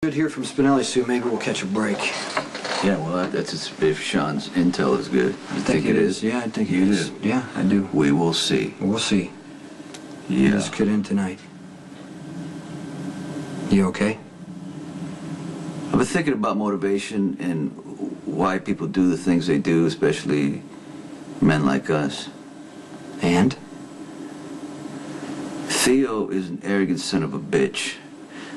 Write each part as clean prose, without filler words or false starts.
Good hear from Spinelli soon. Maybe we'll catch a break. Yeah, well, that's if Sean's intel is good. You think it is? Yeah, I think it is. Yeah, I do. We will see. We'll see. Yeah. This kid in tonight. You okay? I've been thinking about motivation and why people do the things they do, especially men like us. And? Theo is an arrogant son of a bitch.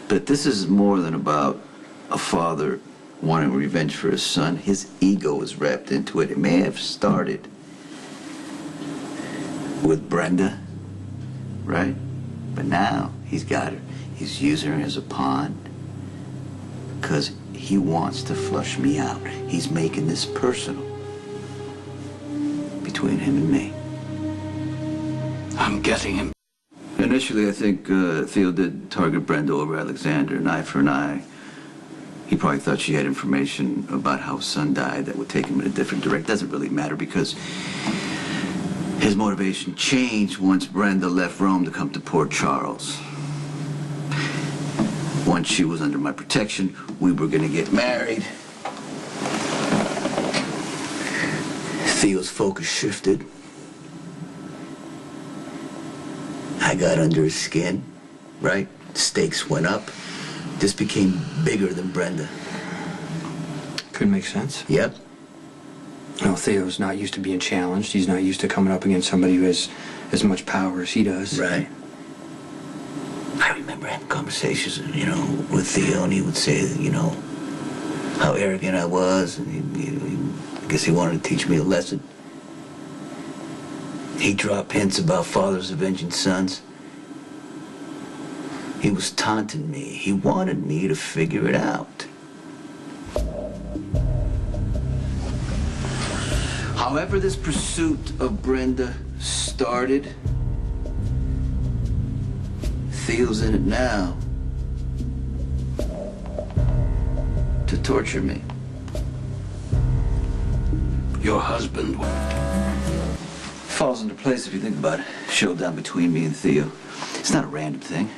But this is more than about a father wanting revenge for his son. His ego is wrapped into it. It may have started with Brenda, right? But now he's got her. He's using her as a pawn because he wants to flush me out. He's making this personal between him and me. I'm getting him. Initially, I think Theo did target Brenda over Alexander, an eye for an eye. He probably thought she had information about how his son died that would take him in a different direction. Doesn't really matter because his motivation changed once Brenda left Rome to come to Port Charles. Once she was under my protection, we were going to get married. Theo's focus shifted. I got under his skin, right? Stakes went up. This became bigger than Brenda. Could make sense. Yep. No, Theo's not used to being challenged. He's not used to coming up against somebody who has as much power as he does. Right. I remember having conversations, with Theo, and he would say, how arrogant I was, and I guess he wanted to teach me a lesson. He dropped hints about fathers avenging sons. He was taunting me. He wanted me to figure it out. However this pursuit of Brenda started, Theo's in it now to torture me. Your husband. Falls into place if you think about it. Showdown between me and Theo. It's not a random thing.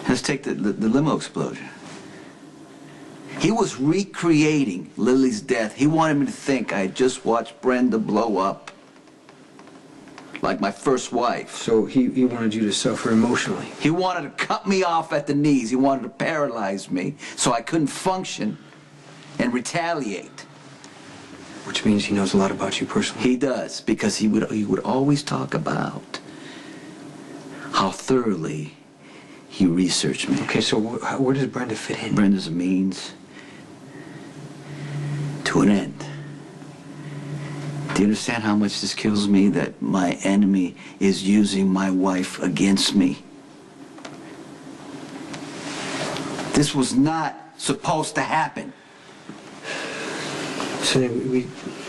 Let's take the limo explosion. He was recreating Lily's death. He wanted me to think I had just watched Brenda blow up. Like my first wife. So he wanted you to suffer emotionally. He wanted to cut me off at the knees. He wanted to paralyze me so I couldn't function and retaliate. Which means he knows a lot about you personally. He does, because he would always talk about how thoroughly he researched me. Okay, so where does Brenda fit in? Brenda's a means to an end. Do you understand how much this kills me, that my enemy is using my wife against me? This was not supposed to happen. Sonny,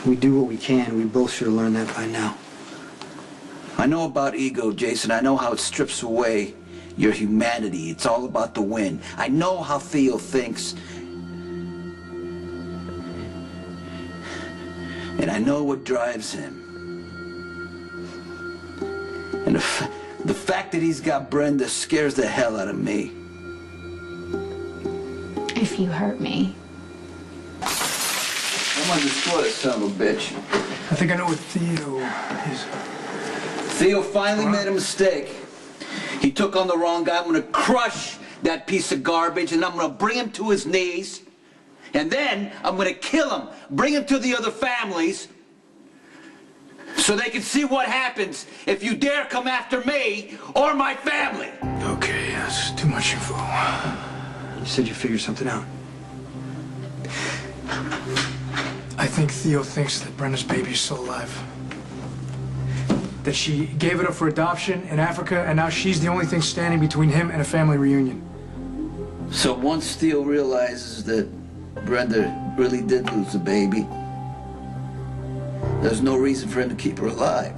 we do what we can. We both should have learned that by now. I know about ego, Jason. I know how it strips away your humanity. It's all about the win. I know how Theo thinks. And I know what drives him. And the fact that he's got Brenda scares the hell out of me. If you hurt me. I'm gonna destroy this son of a bitch. I think I know what Theo is. Theo finally made a mistake. He took on the wrong guy. I'm gonna crush that piece of garbage, and I'm gonna bring him to his knees. And then I'm gonna kill him, bring him to the other families, so they can see what happens if you dare come after me or my family. Okay, that's too much info. You said you figured something out. I think Theo thinks that Brenda's baby is still alive. That she gave it up for adoption in Africa, and now she's the only thing standing between him and a family reunion. So once Theo realizes that Brenda really did lose the baby, there's no reason for him to keep her alive.